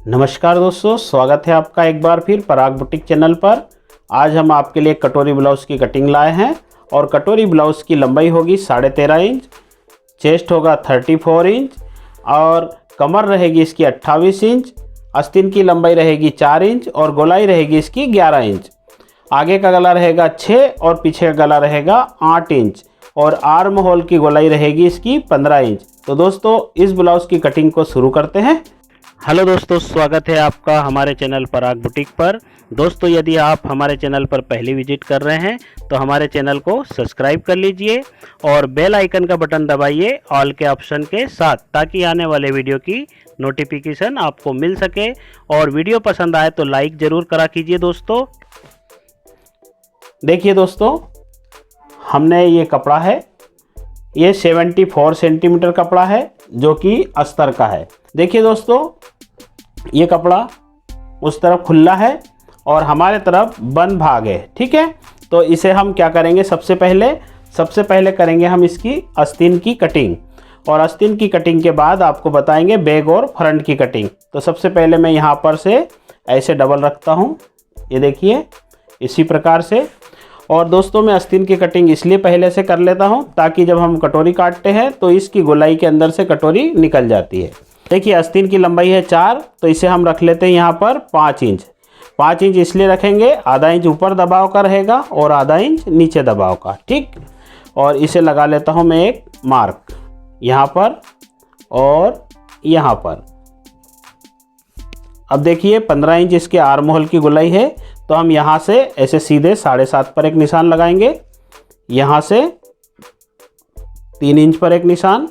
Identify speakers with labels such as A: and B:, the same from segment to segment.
A: नमस्कार दोस्तों, स्वागत है आपका एक बार फिर पराग बुटीक चैनल पर। आज हम आपके लिए कटोरी ब्लाउज़ की कटिंग लाए हैं और कटोरी ब्लाउज़ की लंबाई होगी 13.5 इंच, चेस्ट होगा 34 इंच और कमर रहेगी इसकी 28 इंच, आस्तीन की लंबाई रहेगी 4 इंच और गोलाई रहेगी इसकी 11 इंच। आगे का गला रहेगा 6 और पीछे का गला रहेगा 8 इंच और आर्म होल की गोलाई रहेगी इसकी 15 इंच। तो दोस्तों इस ब्लाउज़ की कटिंग को शुरू करते हैं। हेलो दोस्तों, स्वागत है आपका हमारे चैनल पराग बुटीक पर। दोस्तों यदि आप हमारे चैनल पर पहली विजिट कर रहे हैं तो हमारे चैनल को सब्सक्राइब कर लीजिए और बेल आइकन का बटन दबाइए ऑल के ऑप्शन के साथ, ताकि आने वाले वीडियो की नोटिफिकेशन आपको मिल सके। और वीडियो पसंद आए तो लाइक ज़रूर करा कीजिए। दोस्तों देखिए दोस्तों, हमने ये कपड़ा है, ये 74 सेंटीमीटर कपड़ा है जो कि अस्तर का है। देखिए दोस्तों, ये कपड़ा उस तरफ खुला है और हमारे तरफ बंद भाग है, ठीक है। तो इसे हम क्या करेंगे, सबसे पहले करेंगे हम इसकी आस्तीन की कटिंग और आस्तीन की कटिंग के बाद आपको बताएंगे बैक और फ्रंट की कटिंग। तो सबसे पहले मैं यहाँ पर से ऐसे डबल रखता हूँ, ये देखिए इसी प्रकार से। और दोस्तों मैं आस्तीन की कटिंग इसलिए पहले से कर लेता हूँ ताकि जब हम कटोरी काटते हैं तो इसकी गोलाई के अंदर से कटोरी निकल जाती है। देखिए आस्तीन की लंबाई है 4, तो इसे हम रख लेते हैं यहाँ पर 5 इंच। 5 इंच इसलिए रखेंगे, आधा इंच ऊपर दबाव का रहेगा और आधा इंच नीचे दबाव का, ठीक। और इसे लगा लेता हूँ मैं एक मार्क यहाँ पर और यहाँ पर। अब देखिए 15 इंच इसके आर्म होल की गोलाई है, तो हम यहाँ से ऐसे सीधे 7.5 पर एक निशान लगाएंगे, यहाँ से 3 इंच पर एक निशान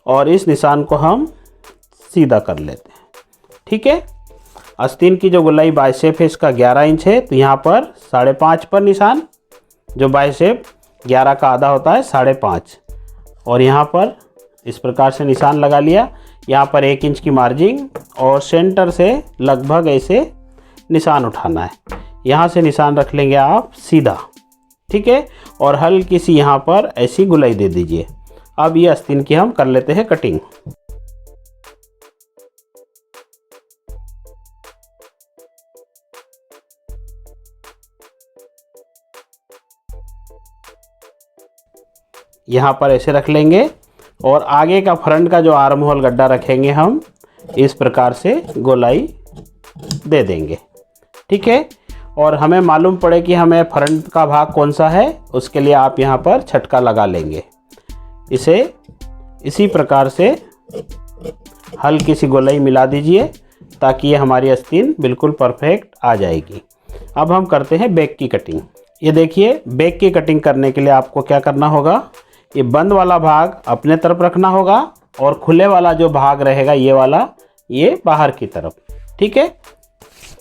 A: और इस निशान को हम सीधा कर लेते हैं, ठीक है। आस्तीन की जो गोलाई बाइसेप है इसका 11 इंच है, तो यहाँ पर 5.5 पर निशान, जो बाइसेप 11 का आधा होता है 5.5, और यहाँ पर इस प्रकार से निशान लगा लिया। यहाँ पर 1 इंच की मार्जिंग और सेंटर से लगभग ऐसे निशान उठाना है। यहाँ से निशान रख लेंगे आप सीधा, ठीक है, और हल्की सी यहाँ पर ऐसी गोलाई दे दीजिए। अब ये आस्तीन की हम कर लेते हैं कटिंग। यहाँ पर ऐसे रख लेंगे और आगे का फ्रंट का जो आर्म होल गड्ढा रखेंगे हम इस प्रकार से गोलाई दे देंगे, ठीक है। और हमें मालूम पड़े कि हमें फ्रंट का भाग कौन सा है, उसके लिए आप यहाँ पर छटका लगा लेंगे। इसे इसी प्रकार से हल्की सी गोलाई मिला दीजिए ताकि ये हमारी आस्तीन बिल्कुल परफेक्ट आ जाएगी। अब हम करते हैं बैक की कटिंग। ये देखिए बैक की कटिंग करने के लिए आपको क्या करना होगा, ये बंद वाला भाग अपने तरफ रखना होगा और खुले वाला जो भाग रहेगा ये वाला, ये बाहर की तरफ, ठीक है।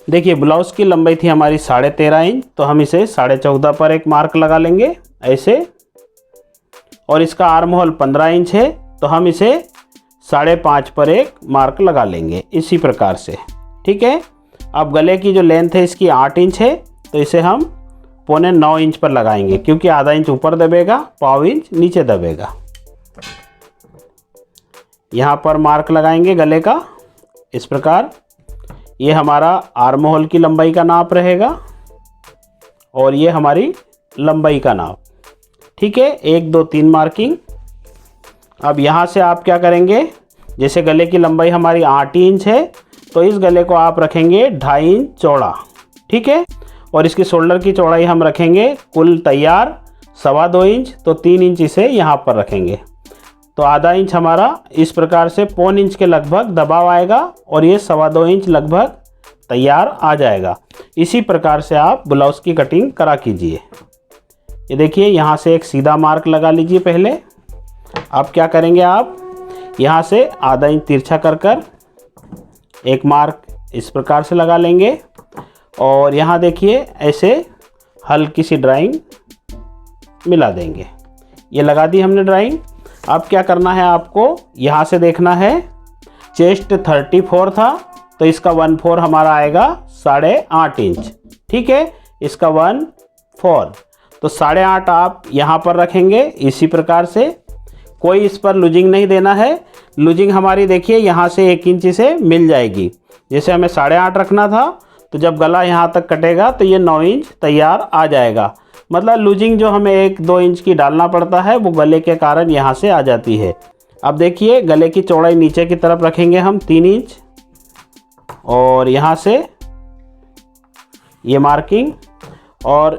A: देखिए ब्लाउज़ की लंबाई थी हमारी 13.5 इंच, तो हम इसे 14.5 पर एक मार्क लगा लेंगे ऐसे। और इसका आर्म होल 15 इंच है, तो हम इसे 5.5 पर एक मार्क लगा लेंगे इसी प्रकार से, ठीक है। अब गले की जो लेंथ है इसकी 8 इंच है, तो इसे हम 8.25 इंच पर लगाएंगे, क्योंकि आधा इंच ऊपर दबेगा, पाव इंच नीचे दबेगा। यहाँ पर मार्क लगाएंगे गले का इस प्रकार। ये हमारा आर्म होल की लंबाई का नाप रहेगा और ये हमारी लंबाई का नाप, ठीक है। 1 2 3 मार्किंग। अब यहाँ से आप क्या करेंगे, जैसे गले की लंबाई हमारी 8 इंच है, तो इस गले को आप रखेंगे 2.5 इंच चौड़ा, ठीक है। और इसकी शोल्डर की चौड़ाई हम रखेंगे कुल तैयार 2.25 इंच, तो 3 इंच इसे यहाँ पर रखेंगे। तो आधा इंच हमारा इस प्रकार से 0.25 इंच के लगभग दबाव आएगा और ये 2.25 इंच लगभग तैयार आ जाएगा। इसी प्रकार से आप ब्लाउज़ की कटिंग करा कीजिए। ये देखिए यहाँ से एक सीधा मार्क लगा लीजिए पहले। अब क्या करेंगे, आप यहाँ से आधा इंच तिरछा कर एक मार्क इस प्रकार से लगा लेंगे और यहाँ देखिए ऐसे हल्की सी ड्राइंग मिला देंगे। ये लगा दी हमने ड्राइंग। अब क्या करना है, आपको यहाँ से देखना है, चेस्ट 34 था, तो इसका 1/4 हमारा आएगा 8.5 इंच, ठीक है। इसका 1/4, तो 8.5 आप यहाँ पर रखेंगे इसी प्रकार से। कोई इस पर लूजिंग नहीं देना है। लूजिंग हमारी देखिए यहाँ से 1 इंच से मिल जाएगी। जैसे हमें 8.5 रखना था, तो जब गला यहाँ तक कटेगा तो ये 9 इंच तैयार आ जाएगा। मतलब लूजिंग जो हमें 1-2 इंच की डालना पड़ता है वो गले के कारण यहाँ से आ जाती है। अब देखिए गले की चौड़ाई नीचे की तरफ रखेंगे हम 3 इंच, और यहाँ से ये मार्किंग और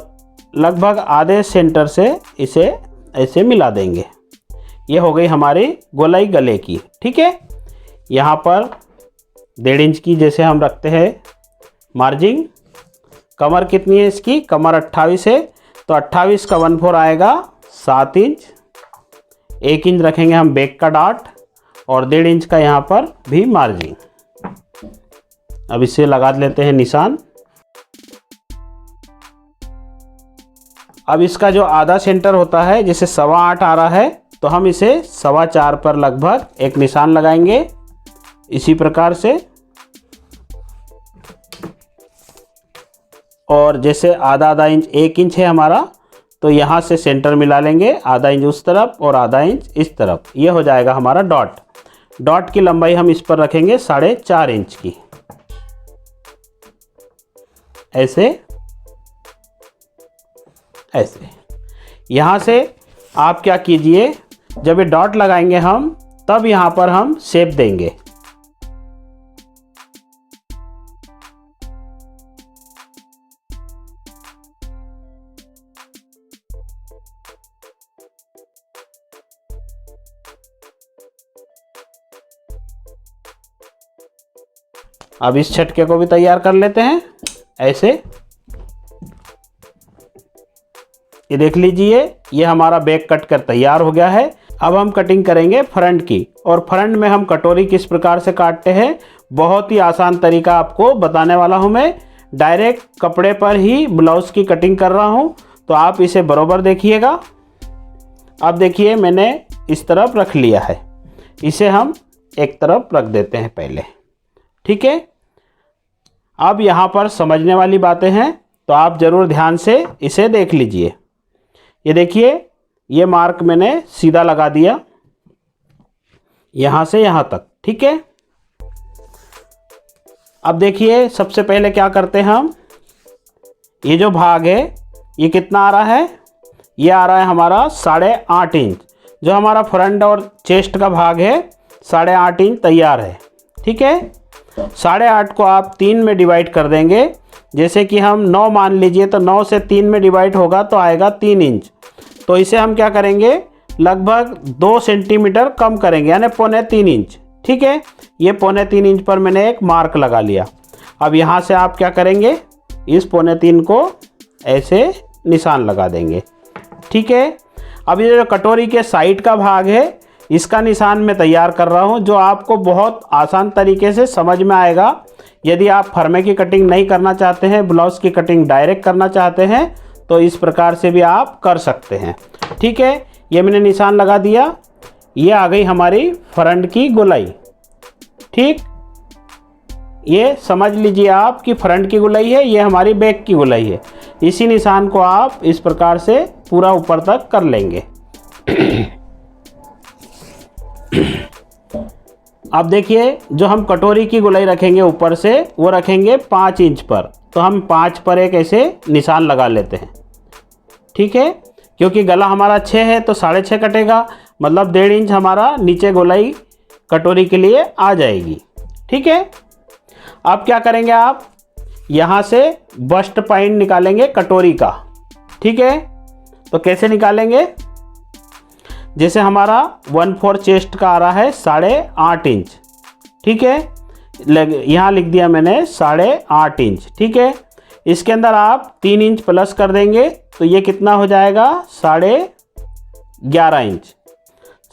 A: लगभग आधे सेंटर से इसे ऐसे मिला देंगे। ये हो गई हमारी गोलाई गले की। ठीक है, यहाँ पर 1.5 इंच की जैसे हम रखते हैं मार्जिंग। कमर कितनी है इसकी? कमर 28 है, तो 28 का 1/4 आएगा 7 इंच। 1 इंच रखेंगे हम बैक का डाट, और 1.5 इंच का यहाँ पर भी मार्जिंग। अब इसे लगा लेते हैं निशान। अब इसका जो आधा सेंटर होता है, जैसे 8.25 आ रहा है, तो हम इसे 4.25 पर लगभग एक निशान लगाएंगे इसी प्रकार से। और जैसे आधा इंच 1 इंच है हमारा, तो यहाँ से सेंटर मिला लेंगे, आधा इंच उस तरफ और आधा इंच इस तरफ। ये हो जाएगा हमारा डॉट। डॉट की लंबाई हम इस पर रखेंगे 4.5 इंच की, ऐसे ऐसे। यहाँ से आप क्या कीजिए, जब ये डॉट लगाएंगे हम, तब यहाँ पर हम शेप देंगे। अब इस छटके को भी तैयार कर लेते हैं ऐसे। ये देख लीजिए, ये हमारा बैक कट कर तैयार हो गया है। अब हम कटिंग करेंगे फ्रंट की, और फ्रंट में हम कटोरी किस प्रकार से काटते हैं बहुत ही आसान तरीका आपको बताने वाला हूं मैं। डायरेक्ट कपड़े पर ही ब्लाउज की कटिंग कर रहा हूं, तो आप इसे बरोबर देखिएगा। अब देखिए मैंने इस तरफ रख लिया है, इसे हम एक तरफ रख देते हैं पहले। ठीक है, अब यहाँ पर समझने वाली बातें हैं, तो आप ज़रूर ध्यान से इसे देख लीजिए। ये देखिए, ये मार्क मैंने सीधा लगा दिया यहाँ से यहाँ तक। ठीक है, अब देखिए सबसे पहले क्या करते हैं हम, ये जो भाग है ये कितना आ रहा है? ये आ रहा है हमारा 8.5 इंच। जो हमारा फ्रंट और चेस्ट का भाग है 8.5 इंच तैयार है। ठीक है, 8.5 को आप 3 में डिवाइड कर देंगे। जैसे कि हम 9 मान लीजिए, तो 9 से 3 में डिवाइड होगा तो आएगा 3 इंच। तो इसे हम क्या करेंगे, लगभग 2 सेंटीमीटर कम करेंगे, यानी 3.25 इंच। ठीक है, ये 3.25 इंच पर मैंने एक मार्क लगा लिया। अब यहाँ से आप क्या करेंगे, इस 3.25 को ऐसे निशान लगा देंगे। ठीक है, अब ये जो कटोरी के साइड का भाग है, इसका निशान मैं तैयार कर रहा हूँ, जो आपको बहुत आसान तरीके से समझ में आएगा। यदि आप फर्मे की कटिंग नहीं करना चाहते हैं, ब्लाउज की कटिंग डायरेक्ट करना चाहते हैं, तो इस प्रकार से भी आप कर सकते हैं। ठीक है, ये मैंने निशान लगा दिया। ये आ गई हमारी फ्रंट की गोलाई। ठीक, ये समझ लीजिए आप कि फ्रंट की गोलाई है, ये हमारी बैक की गोलाई है। इसी निशान को आप इस प्रकार से पूरा ऊपर तक कर लेंगे। अब देखिए, जो हम कटोरी की गोलाई रखेंगे ऊपर से, वो रखेंगे 5 इंच पर। तो हम 5 पर एक ऐसे निशान लगा लेते हैं। ठीक है, क्योंकि गला हमारा 6 है तो 6.5 कटेगा, मतलब 1.5 इंच हमारा नीचे गोलाई कटोरी के लिए आ जाएगी। ठीक है, अब क्या करेंगे, आप यहाँ से बस्ट पॉइंट निकालेंगे कटोरी का। ठीक है, तो कैसे निकालेंगे, जैसे हमारा 1/4 चेस्ट का आ रहा है 8.5 इंच। ठीक है, यहाँ लिख दिया मैंने 8.5 इंच। ठीक है, इसके अंदर आप 3 इंच प्लस कर देंगे, तो ये कितना हो जाएगा 11.5 इंच।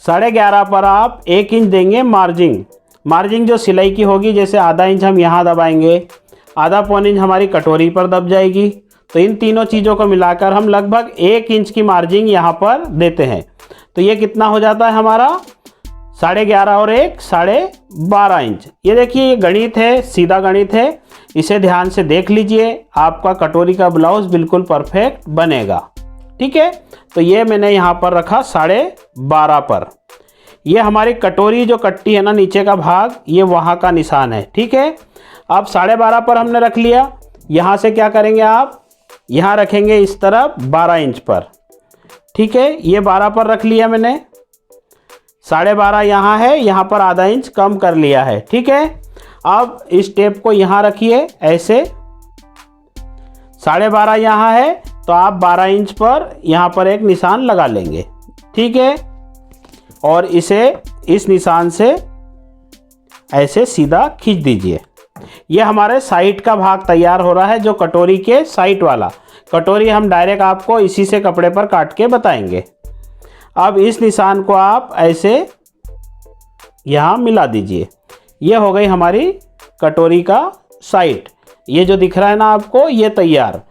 A: 11.5 पर आप 1 इंच देंगे मार्जिंग। मार्जिंग जो सिलाई की होगी, जैसे आधा इंच हम यहाँ दबाएंगे, आधा पौन इंच हमारी कटोरी पर दब जाएगी। तो इन तीनों चीज़ों को मिलाकर हम लगभग 1 इंच की मार्जिंग यहाँ पर देते हैं। तो ये कितना हो जाता है हमारा 11.5 और 1 12.5 इंच। ये देखिए, ये गणित है, सीधा गणित है, इसे ध्यान से देख लीजिए, आपका कटोरी का ब्लाउज बिल्कुल परफेक्ट बनेगा। ठीक है, तो ये मैंने यहाँ पर रखा 12.5 पर। ये हमारी कटोरी जो कट्टी है ना, नीचे का भाग, ये वहाँ का निशान है। ठीक है, अब 12.5 पर हमने रख लिया। यहाँ से क्या करेंगे आप, यहाँ रखेंगे इस तरफ 12 इंच पर। ठीक है, ये 12 पर रख लिया मैंने, 12.5 यहाँ है, यहाँ पर आधा इंच कम कर लिया है। ठीक है, अब इस टेप को यहाँ रखिए ऐसे, 12.5 यहाँ है तो आप 12 इंच पर यहाँ पर एक निशान लगा लेंगे। ठीक है, और इसे इस निशान से ऐसे सीधा खींच दीजिए। ये हमारे साइड का भाग तैयार हो रहा है, जो कटोरी के साइड वाला। कटोरी हम डायरेक्ट आपको इसी से कपड़े पर काट के बताएंगे। अब इस निशान को आप ऐसे यहाँ मिला दीजिए। ये हो गई हमारी कटोरी का साइड। ये जो दिख रहा है ना आपको, ये तैयार।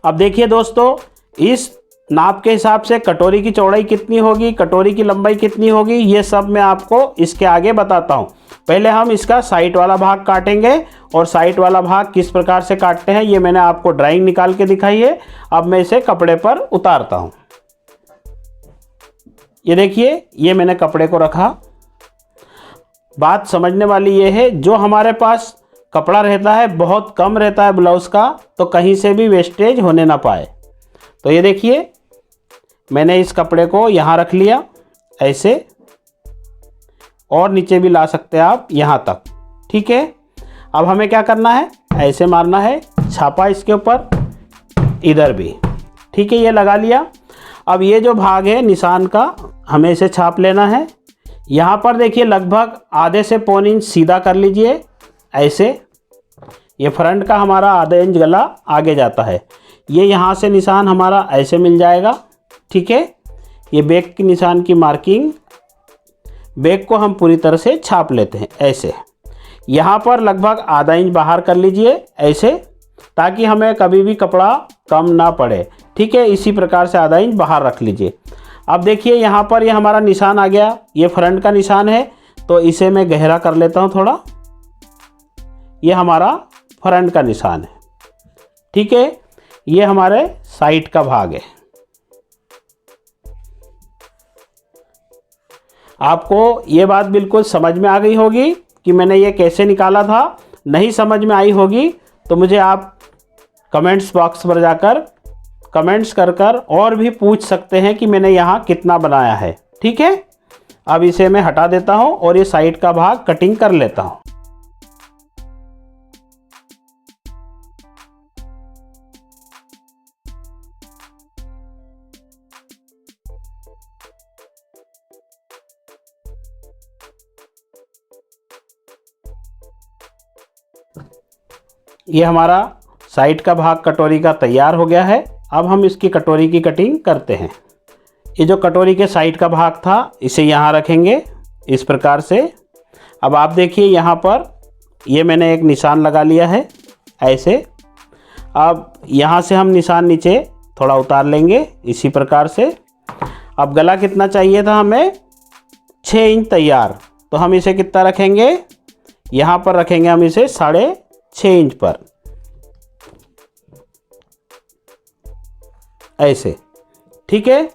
A: अब देखिए दोस्तों, इस नाप के हिसाब से कटोरी की चौड़ाई कितनी होगी, कटोरी की लंबाई कितनी होगी, ये सब मैं आपको इसके आगे बताता हूँ। पहले हम इसका साइड वाला भाग काटेंगे, और साइड वाला भाग किस प्रकार से काटते हैं ये मैंने आपको ड्राइंग निकाल के दिखाई है। अब मैं इसे कपड़े पर उतारता हूँ। ये देखिए, ये मैंने कपड़े को रखा। बात समझने वाली ये है, जो हमारे पास कपड़ा रहता है बहुत कम रहता है ब्लाउज़ का, तो कहीं से भी वेस्टेज होने ना पाए। तो ये देखिए, मैंने इस कपड़े को यहाँ रख लिया ऐसे, और नीचे भी ला सकते हैं आप यहाँ तक। ठीक है, अब हमें क्या करना है, ऐसे मारना है छापा इसके ऊपर, इधर भी। ठीक है, ये लगा लिया। अब ये जो भाग है निशान का, हमें इसे छाप लेना है। यहाँ पर देखिए लगभग आधे से पौन इंच सीधा कर लीजिए ऐसे। ये फ्रंट का हमारा आधा इंच गला आगे जाता है। ये यहाँ से निशान हमारा ऐसे मिल जाएगा। ठीक है, ये बैक की निशान की मार्किंग, बैक को हम पूरी तरह से छाप लेते हैं ऐसे। यहाँ पर लगभग आधा इंच बाहर कर लीजिए ऐसे, ताकि हमें कभी भी कपड़ा कम ना पड़े। ठीक है, इसी प्रकार से आधा इंच बाहर रख लीजिए। अब देखिए यहाँ पर ये हमारा निशान आ गया, ये फ्रंट का निशान है, तो इसे मैं गहरा कर लेता हूँ थोड़ा। ये हमारा फ्रंट का निशान है। ठीक है, ये हमारे साइड का भाग है। आपको ये बात बिल्कुल समझ में आ गई होगी कि मैंने ये कैसे निकाला था। नहीं समझ में आई होगी तो मुझे आप कमेंट्स बॉक्स पर जाकर कमेंट्स कर और भी पूछ सकते हैं कि मैंने यहाँ कितना बनाया है। ठीक है, अब इसे मैं हटा देता हूँ और ये साइड का भाग कटिंग कर लेता हूँ। ये हमारा साइड का भाग कटोरी का तैयार हो गया है। अब हम इसकी कटोरी की कटिंग करते हैं। ये जो कटोरी के साइड का भाग था, इसे यहाँ रखेंगे इस प्रकार से। अब आप देखिए यहाँ पर ये मैंने एक निशान लगा लिया है ऐसे। अब यहाँ से हम निशान नीचे थोड़ा उतार लेंगे इसी प्रकार से। अब गला कितना चाहिए था हमें, 6 इंच तैयार, तो हम इसे कितना रखेंगे, यहाँ पर रखेंगे हम इसे 6.5 इंच पर ऐसे। ठीक है,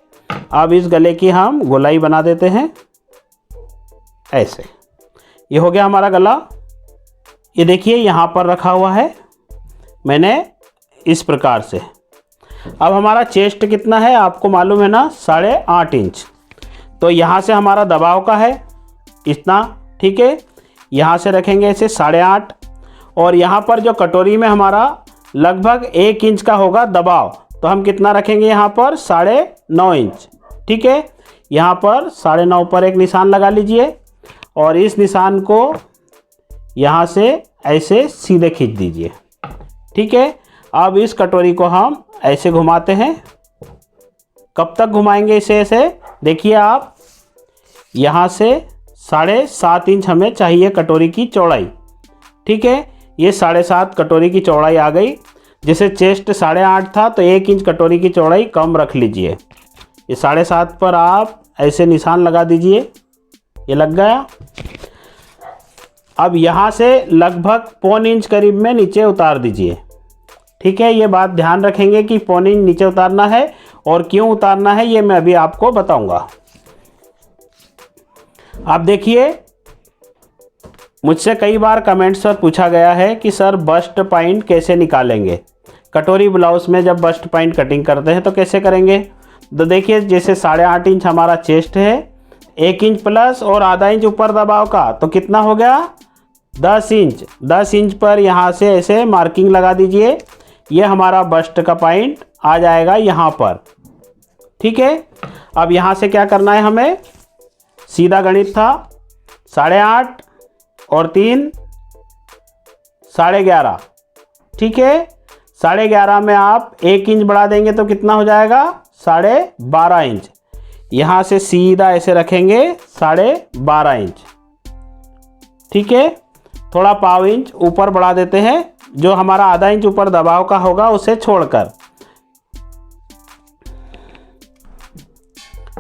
A: अब इस गले की हम गोलाई बना देते हैं ऐसे। ये हो गया हमारा गला। ये देखिए यहाँ पर रखा हुआ है मैंने इस प्रकार से। अब हमारा चेस्ट कितना है आपको मालूम है ना, 8.5 इंच। तो यहाँ से हमारा दबाव का है इतना। ठीक है, यहाँ से रखेंगे इसे 8.5, और यहाँ पर जो कटोरी में हमारा लगभग 1 इंच का होगा दबाव, तो हम कितना रखेंगे यहाँ पर 9.5 इंच। ठीक है, यहाँ पर 9.5 पर एक निशान लगा लीजिए, और इस निशान को यहाँ से ऐसे सीधे खींच दीजिए। ठीक है, अब इस कटोरी को हम ऐसे घुमाते हैं। कब तक घुमाएंगे इसे ऐसे, देखिए आप, यहाँ से 7.5 इंच हमें चाहिए कटोरी की चौड़ाई। ठीक है, ये 7.5 कटोरी की चौड़ाई आ गई। जैसे चेस्ट 8.5 था तो 1 इंच कटोरी की चौड़ाई कम रख लीजिए। ये 7.5 पर आप ऐसे निशान लगा दीजिए, ये लग गया। अब यहाँ से लगभग 1.25 इंच करीब में नीचे उतार दीजिए। ठीक है, ये बात ध्यान रखेंगे कि 1.25 इंच नीचे उतारना है, और क्यों उतारना है ये मैं अभी आपको बताऊंगा। आप देखिए मुझसे कई बार कमेंट्स पर पूछा गया है कि सर बस्ट पॉइंट कैसे निकालेंगे, कटोरी ब्लाउज में जब बस्ट पॉइंट कटिंग करते हैं तो कैसे करेंगे। तो देखिए जैसे 8.5 इंच हमारा चेस्ट है, 1 इंच प्लस और आधा इंच ऊपर दबाव का, तो कितना हो गया 10 इंच। 10 इंच पर यहाँ से ऐसे मार्किंग लगा दीजिए, ये हमारा बस्ट का पॉइंट आ जाएगा यहाँ पर। ठीक है, अब यहाँ से क्या करना है हमें, सीधा गणित था 8.5 और 3 11.5। ठीक है, 11.5 में आप 1 इंच बढ़ा देंगे तो कितना हो जाएगा 12.5 इंच। यहाँ से सीधा ऐसे रखेंगे 12.5 इंच। ठीक है, थोड़ा पाव इंच ऊपर बढ़ा देते हैं, जो हमारा आधा इंच ऊपर दबाव का होगा उसे छोड़कर।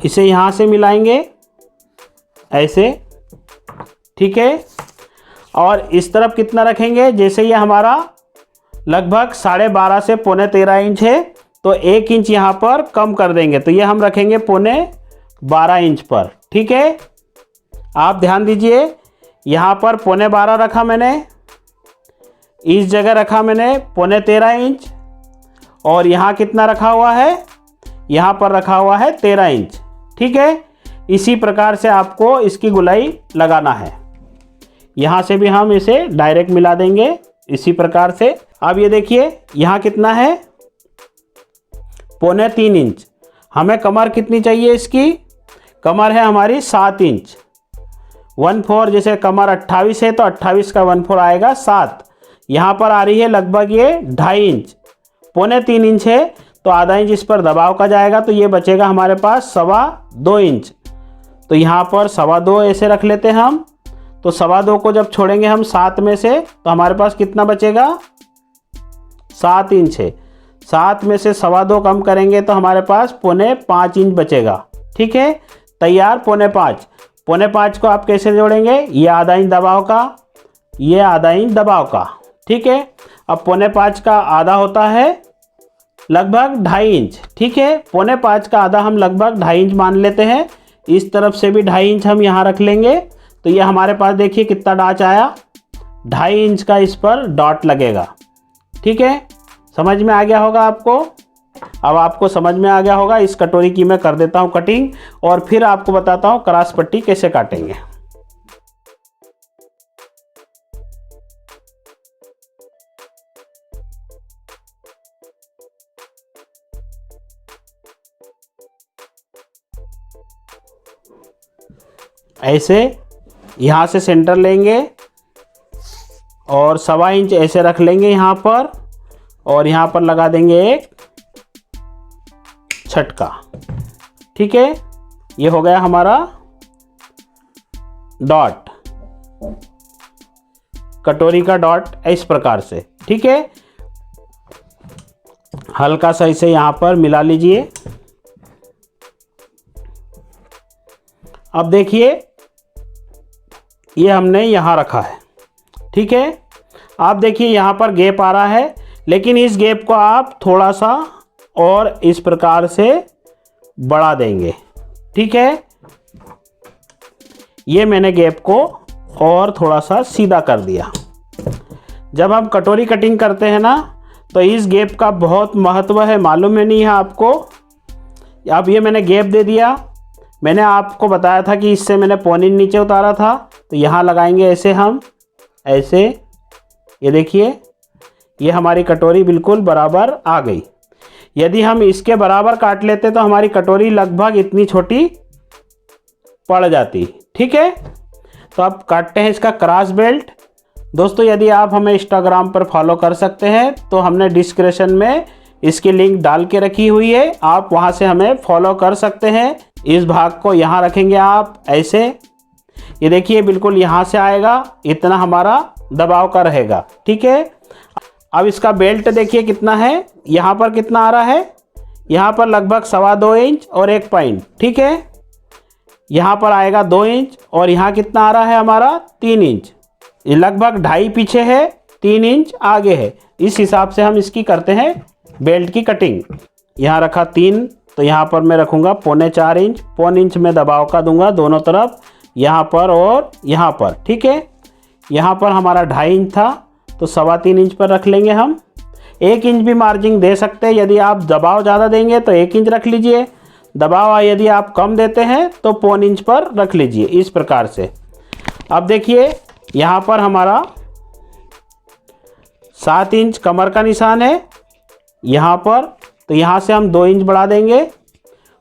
A: इसे यहाँ से मिलाएंगे ऐसे। ठीक है, और इस तरफ कितना रखेंगे, जैसे ये हमारा लगभग 12.5 से 13.25 इंच है, तो 1 इंच यहाँ पर कम कर देंगे, तो ये हम रखेंगे 12.25 इंच पर। ठीक है, आप ध्यान दीजिए, यहाँ पर 12.25 रखा मैंने, इस जगह रखा मैंने 13.25 इंच, और यहाँ कितना रखा हुआ है, यहाँ पर रखा हुआ है 13 इंच। ठीक है, इसी प्रकार से आपको इसकी गुलाई लगाना है। यहाँ से भी हम इसे डायरेक्ट मिला देंगे इसी प्रकार से। अब ये देखिए यहाँ कितना है 3.25 इंच। हमें कमर कितनी चाहिए, इसकी कमर है हमारी 7 इंच। 1/4 जैसे कमर 28 है तो 28 का 1/4 आएगा 7। यहाँ पर आ रही है लगभग ये 2.5 इंच। 3.25 इंच है तो आधा इंच इस पर दबाव का जाएगा, तो ये बचेगा हमारे पास 2.25 इंच। तो यहाँ पर 2.25 ऐसे रख लेते हैं हम। तो 2.25 को जब छोड़ेंगे हम 7 में से तो हमारे पास कितना बचेगा 7 इंच है। 7 में से 2.25 कम करेंगे तो हमारे पास 4.25 इंच बचेगा। ठीक है, तैयार 4.25। 4.25 को आप कैसे जोड़ेंगे, ये आधा इंच दबाव का, ये आधा इंच दबाव का। ठीक है, अब 4.25 का आधा होता है लगभग 2.5 इंच। ठीक है, 4.25 का आधा हम लगभग 2.5 इंच मान लेते हैं। इस तरफ से भी 2.5 इंच हम यहाँ रख लेंगे, तो ये हमारे पास देखिए कितना डॉट आया, 2.5 इंच का इस पर डॉट लगेगा। ठीक है, समझ में आ गया होगा आपको। अब आपको समझ में आ गया होगा, इस कटोरी की मैं कर देता हूँ कटिंग और फिर आपको बताता हूँ क्रॉस पट्टी कैसे काटेंगे। ऐसे यहाँ से सेंटर लेंगे और 1.25 इंच ऐसे रख लेंगे यहाँ पर, और यहाँ पर लगा देंगे एक छटका। ठीक है, ये हो गया हमारा डॉट, कटोरी का डॉट इस प्रकार से। ठीक है, हल्का सा इसे यहाँ पर मिला लीजिए। अब देखिए ये हमने यहाँ रखा है। ठीक है, आप देखिए यहाँ पर गैप आ रहा है, लेकिन इस गैप को आप थोड़ा सा और इस प्रकार से बढ़ा देंगे। ठीक है, ये मैंने गैप को और थोड़ा सा सीधा कर दिया। जब हम कटोरी कटिंग करते हैं ना तो इस गैप का बहुत महत्व है, मालूम है नहीं है आपको। अब ये मैंने गैप दे दिया, मैंने आपको बताया था कि इससे मैंने पौनी नीचे उतारा था, तो यहाँ लगाएंगे ऐसे हम, ऐसे। ये देखिए ये हमारी कटोरी बिल्कुल बराबर आ गई। यदि हम इसके बराबर काट लेते तो हमारी कटोरी लगभग इतनी छोटी पड़ जाती। ठीक है, तो अब काटते हैं इसका क्रॉस बेल्ट। दोस्तों यदि आप हमें इंस्टाग्राम पर फॉलो कर सकते हैं तो हमने डिस्क्रिप्शन में इसकी लिंक डाल के रखी हुई है, आप वहां से हमें फॉलो कर सकते हैं। इस भाग को यहाँ रखेंगे आप ऐसे, ये देखिए बिल्कुल यहाँ से आएगा, इतना हमारा दबाव का रहेगा। ठीक है, अब इसका बेल्ट देखिए कितना है, यहाँ पर कितना आ रहा है, यहाँ पर लगभग 2.25 इंच और 1 पॉइंट। ठीक है, यहाँ पर आएगा 2 इंच और यहाँ कितना आ रहा है हमारा 3 इंच। ये लगभग 2.5 पीछे है, 3 इंच आगे है। इस हिसाब से हम इसकी करते हैं बेल्ट की कटिंग। यहाँ रखा 3, तो यहाँ पर मैं रखूँगा 4.25 इंच। 0.25 इंच में दबाव का दूंगा दोनों तरफ, यहाँ पर और यहाँ पर। ठीक है, यहाँ पर हमारा 2.5 इंच था तो 3.25 इंच पर रख लेंगे हम। 1 इंच भी मार्जिन दे सकते हैं, यदि आप दबाव ज़्यादा देंगे तो 1 इंच रख लीजिए, दबाव यदि आप कम देते हैं तो 0.25 इंच पर रख लीजिए, इस प्रकार से। अब देखिए यहाँ पर हमारा 7 इंच कमर का निशान है यहाँ पर, तो यहाँ से हम 2 इंच बढ़ा देंगे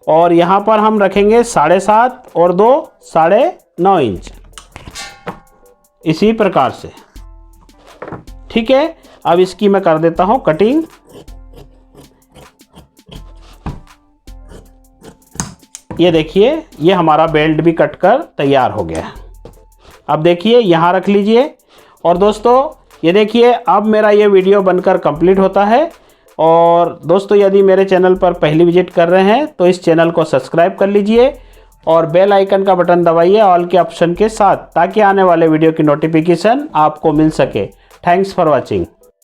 A: और यहाँ पर हम रखेंगे 7.5 और 2 9.5 इंच, इसी प्रकार से। ठीक है, अब इसकी मैं कर देता हूँ कटिंग। ये देखिए ये हमारा बेल्ट भी कट कर तैयार हो गया है। अब देखिए यहाँ रख लीजिए। और दोस्तों ये देखिए अब मेरा ये वीडियो बनकर कंप्लीट होता है। और दोस्तों यदि मेरे चैनल पर पहली विजिट कर रहे हैं तो इस चैनल को सब्सक्राइब कर लीजिए और बेल आइकन का बटन दबाइए ऑल के ऑप्शन के साथ, ताकि आने वाले वीडियो की नोटिफिकेशन आपको मिल सके। Thanks for watching.